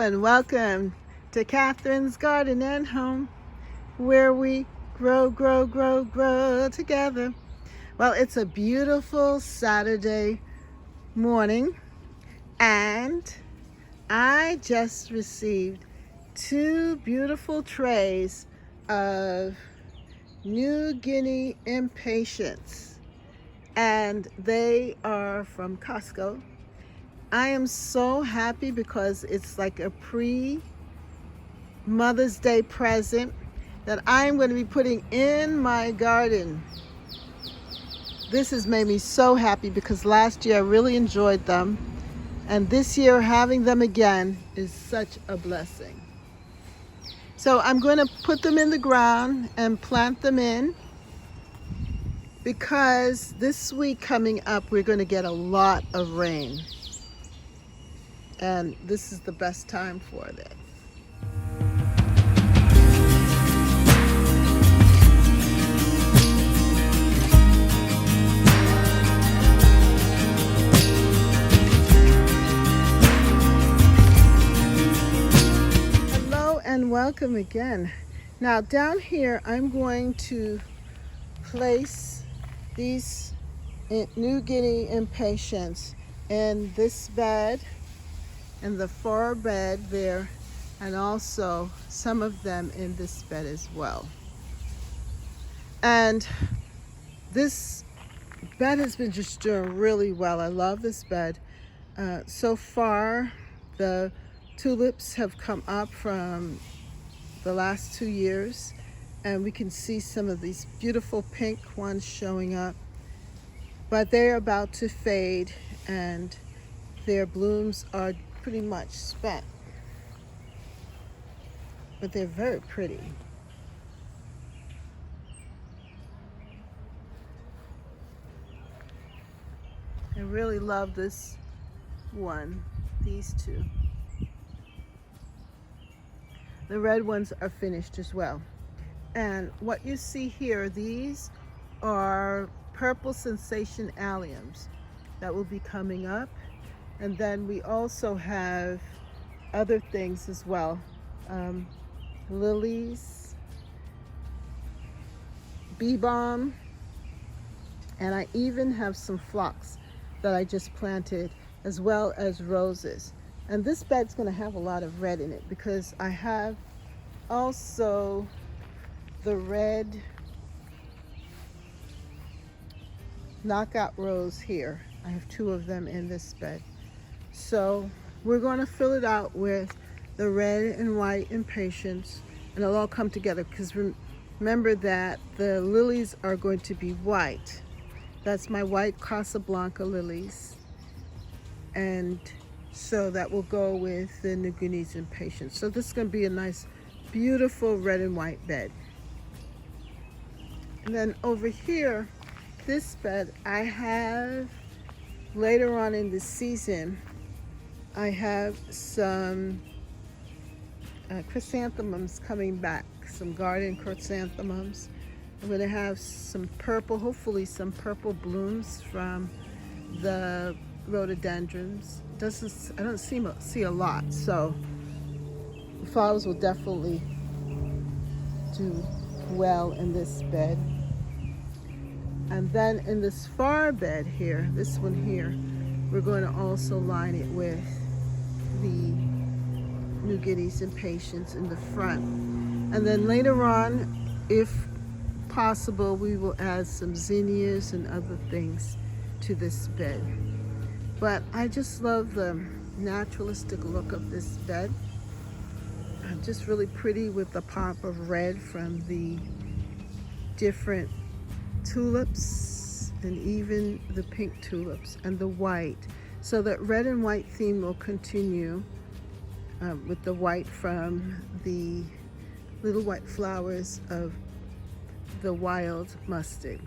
and welcome to Catherine's Garden and Home, where we grow together. Well, it's a beautiful Saturday morning, and I just received 2 beautiful trays of New Guinea Impatiens, and they are from Costco. I am so happy because it's like a pre-Mother's Day present that I'm going to be putting in my garden. This has made me so happy because last year I really enjoyed them, and this year having them again is such a blessing. So I'm going to put them in the ground and plant them in, because this week coming up we're going to get a lot of rain. And this is the best time for it. Hello and welcome again. Now down here I'm going to place these New Guinea Impatiens in this bed, and the far bed there, and also some of them in this bed as well. And this bed has been just doing really well. I love this bed. So far the tulips have come up from the last 2 years, and we can see some of these beautiful pink ones showing up, but they're about to fade and their blooms are pretty much spent, but they're very pretty. I really love this one, these 2. The red ones are finished as well. And what you see here, these are purple sensation alliums that will be coming up. And then we also have other things as well. Lilies, bee balm, and I even have some phlox that I just planted, as well as roses. And this bed's going to have a lot of red in it because I have also the red knockout rose here. I have 2 of them in this bed. So we're going to fill it out with the red and white Impatiens, and it'll all come together, because remember that the lilies are going to be white. That's my white Casablanca lilies, and so that will go with the New Guinea Impatiens. So this is going to be a nice beautiful red and white bed. And then over here, this bed, I have later on in the season, I have some chrysanthemums coming back, some garden chrysanthemums. I'm going to have some purple, hopefully some purple blooms from the rhododendrons. I don't see a lot, so the flowers will definitely do well in this bed. And then in this far bed here, this one here, we're going to also line it with the New Guinea Impatiens in the front. And then later on, if possible, we will add some zinnias and other things to this bed. But I just love the naturalistic look of this bed. Just really pretty with the pop of red from the different tulips, and even the pink tulips and the white. So that red and white theme will continue with the white from the little white flowers of the wild mustard.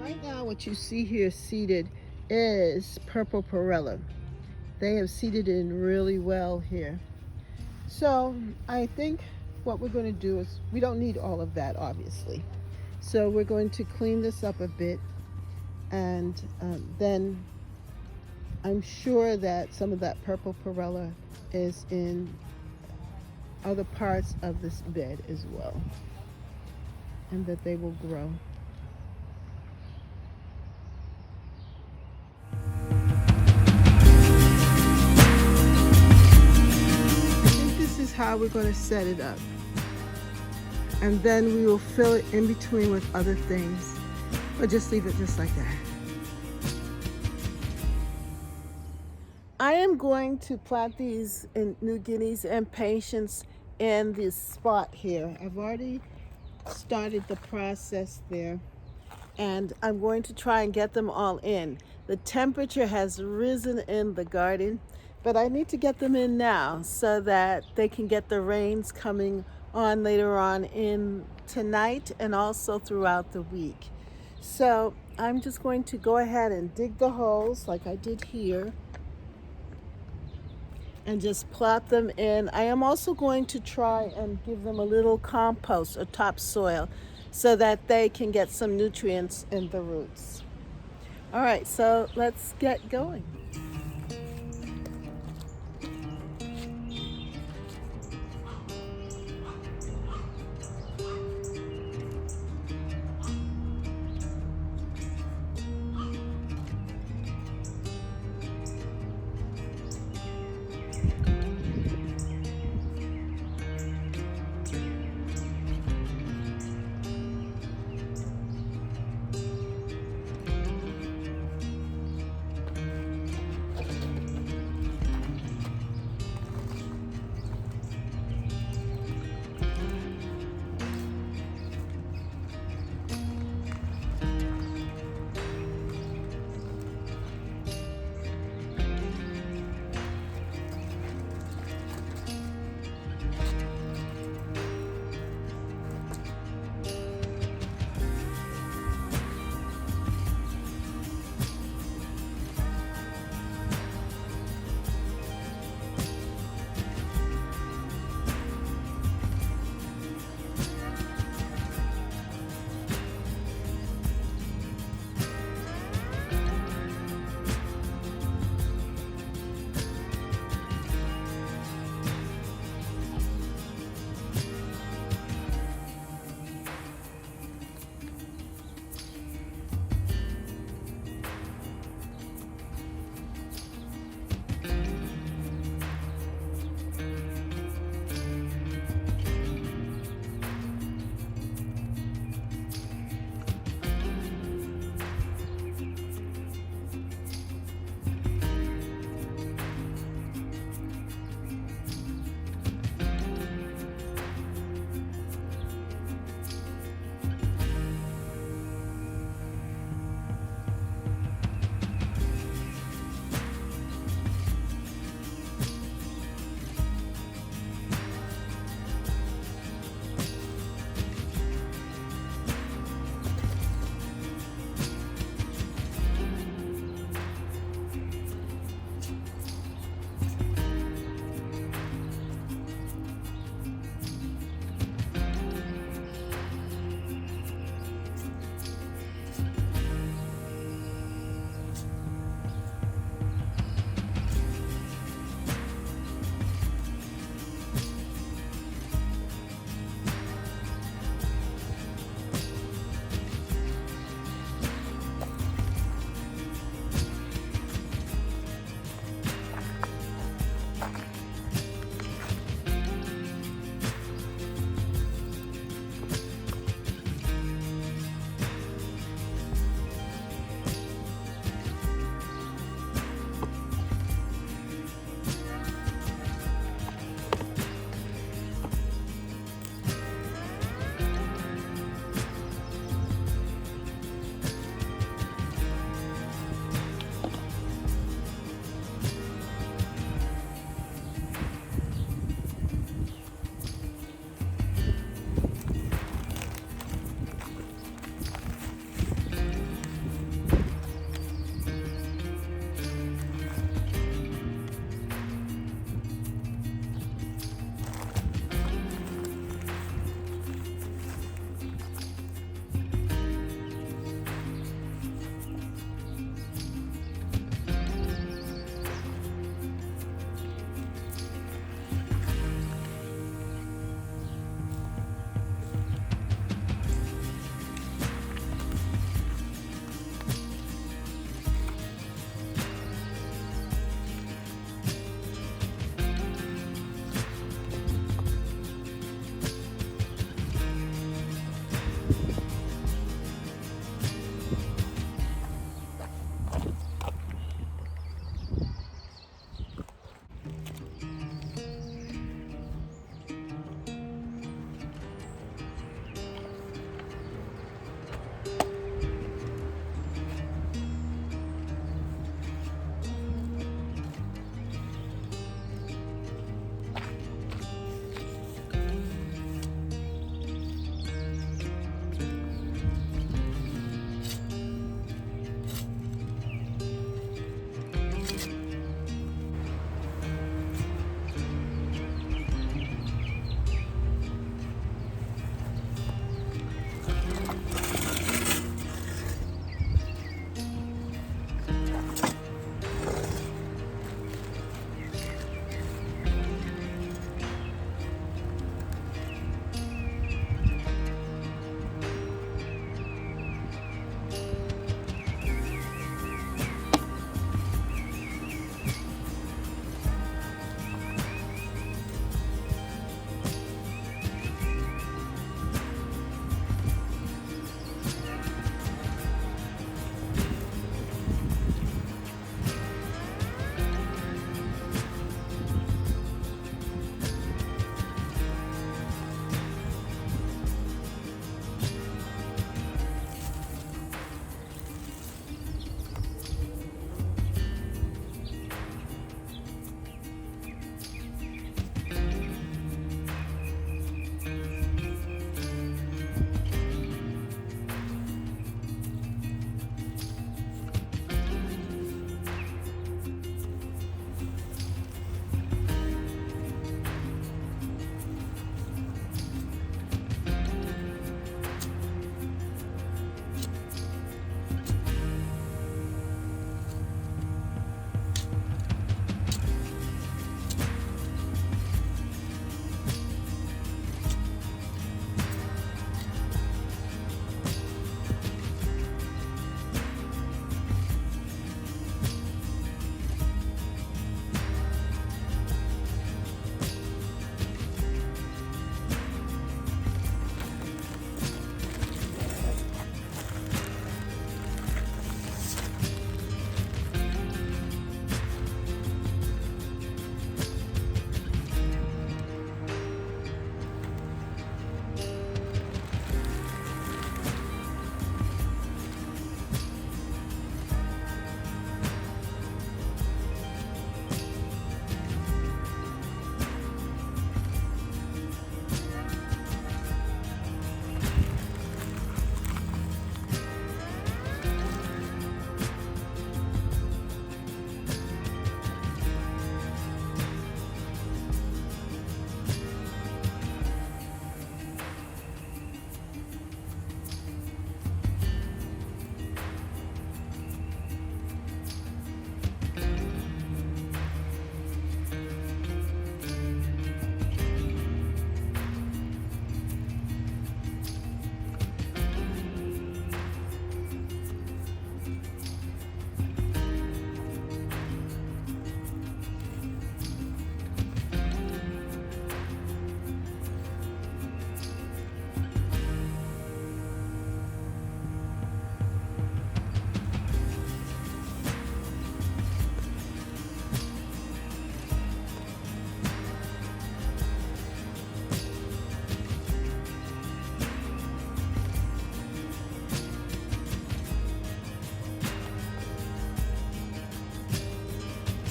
Right now what you see here seeded is purple perilla. They have seeded in really well here. So I think what we're going to do is, we don't need all of that, obviously. So we're going to clean this up a bit, and then I'm sure that some of that purple perilla is in other parts of this bed as well, and that they will grow. I think this is how we're going to set it up, and then we will fill it in between with other things, or just leave it just like that. I am going to plant these in New Guineas Impatiens in this spot here. I've already started the process there, and I'm going to try and get them all in. The temperature has risen in the garden, but I need to get them in now so that they can get the rains coming on later on in tonight and also throughout the week. So I'm just going to go ahead and dig the holes like I did here and just plot them in. I am also going to try and give them a little compost or topsoil so that they can get some nutrients in the roots. All right, so let's get going.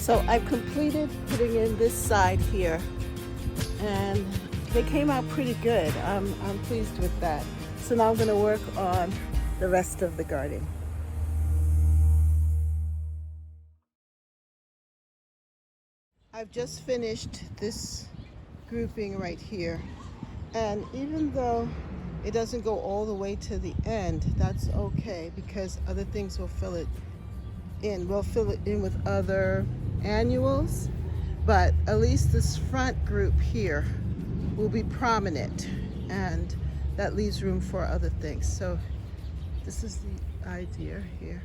So I've completed putting in this side here, and they came out pretty good. I'm pleased with that. So now I'm going to work on the rest of the garden. I've just finished this grouping right here, and even though it doesn't go all the way to the end, that's okay because other things will fill it in. We'll fill it in with other annuals, but at least this front group here will be prominent, and that leaves room for other things. So this is the idea here,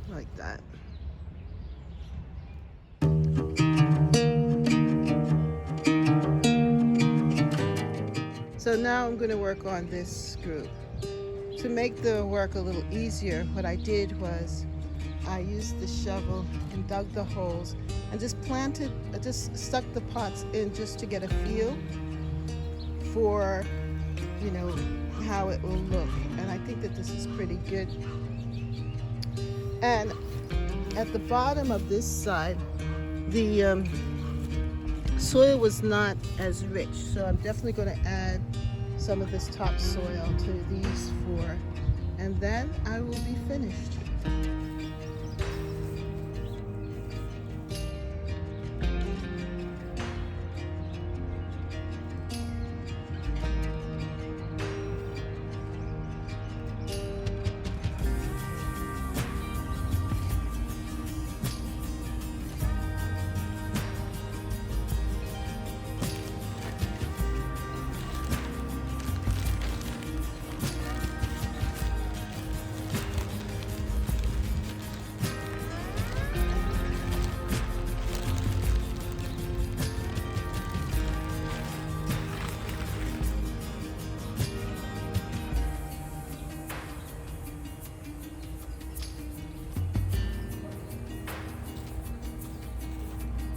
like that. So now I'm going to work on this group. To make the work a little easier, what I did was I used the shovel and dug the holes and just stuck the pots in just to get a feel for, you know, how it will look. And I think that this is pretty good. And at the bottom of this side, the soil was not as rich, so I'm definitely going to add some of this topsoil to these four, and then I will be finished.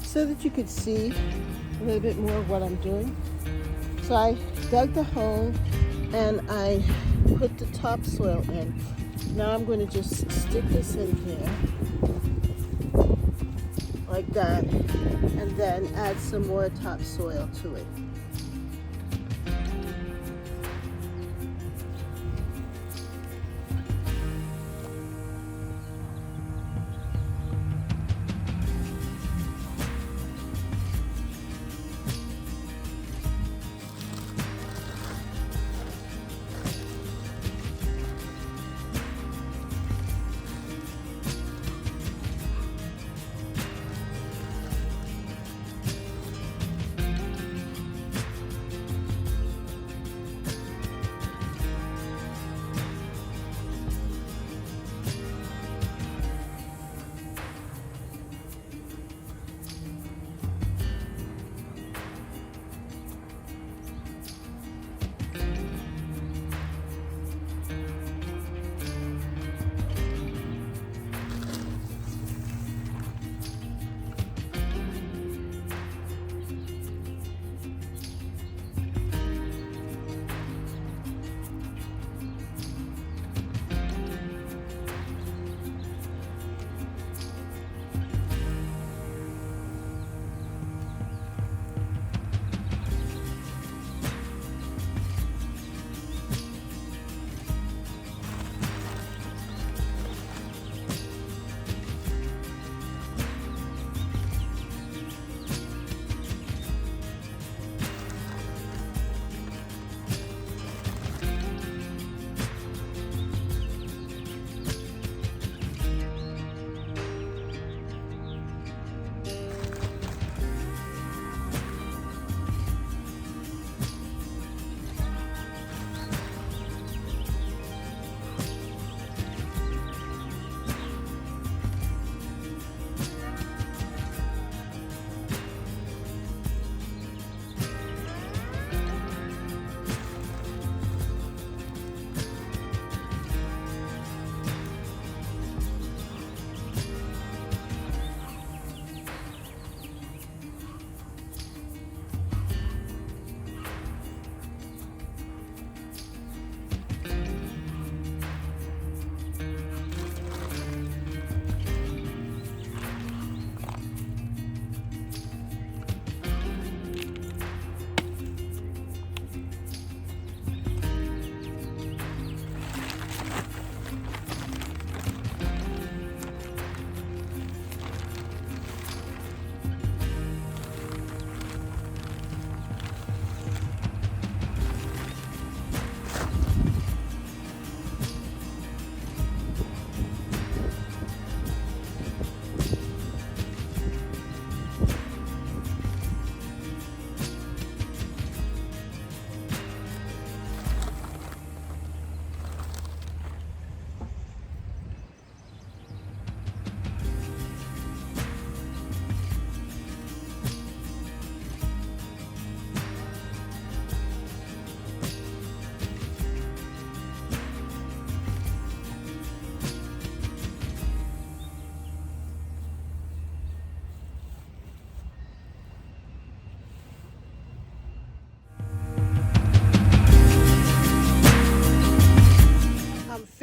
So that you could see a little bit more of what I'm doing. So I dug the hole and I put the topsoil in. Now I'm going to just stick this in here, like that, and then add some more topsoil to it.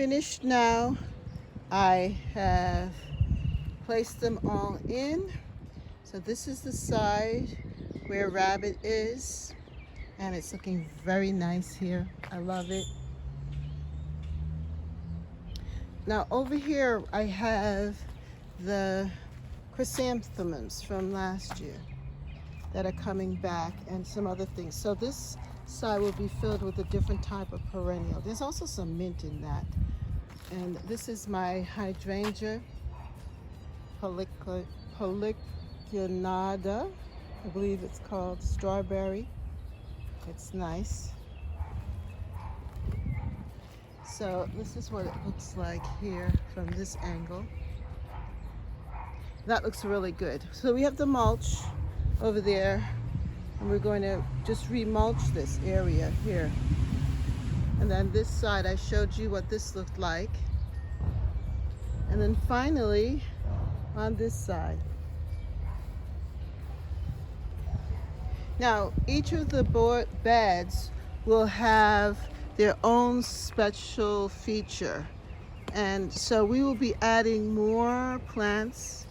finished now. I have placed them all in. So this is the side where rabbit is, and it's looking very nice here. I love it. Now over here I have the chrysanthemums from last year that are coming back, and some other things. So this side will be filled with a different type of perennial. There's also some mint in that. And this is my hydrangea polygonada, I believe it's called, strawberry. It's nice. So this is what it looks like here from this angle. That looks really good. So we have the mulch over there, and we're going to just remulch this area here. And then this side, I showed you what this looked like. And then finally, on this side. Now, each of the beds will have their own special feature. And so we will be adding more plants,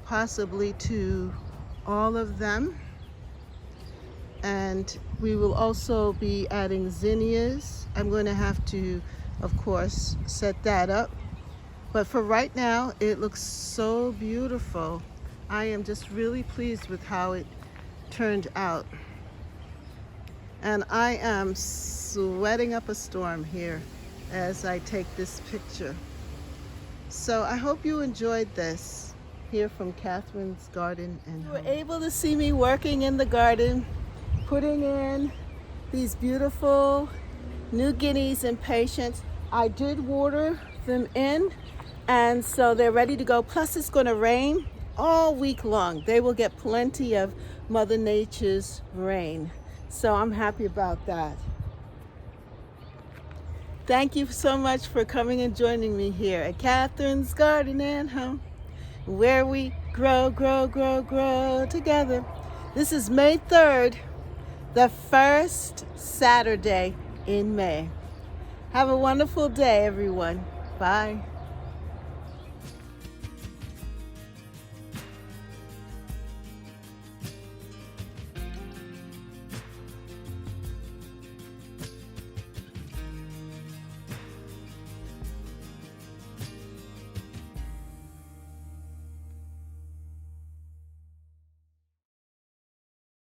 possibly to all of them. And we will also be adding zinnias. I'm going to have to, of course, set that up. But for right now, it looks so beautiful. I am just really pleased with how it turned out. And I am sweating up a storm here as I take this picture. So I hope you enjoyed this here from Catherine's Garden and Home. You were able to see me working in the garden, putting in these beautiful New Guineas Impatiens. I did water them in, and so they're ready to go. Plus it's going to rain all week long. They will get plenty of Mother Nature's rain. So I'm happy about that. Thank you so much for coming and joining me here at Catherine's Garden and Home, where we grow, grow, grow, grow together. This is May 3rd, the first Saturday in May. Have a wonderful day, everyone. Bye.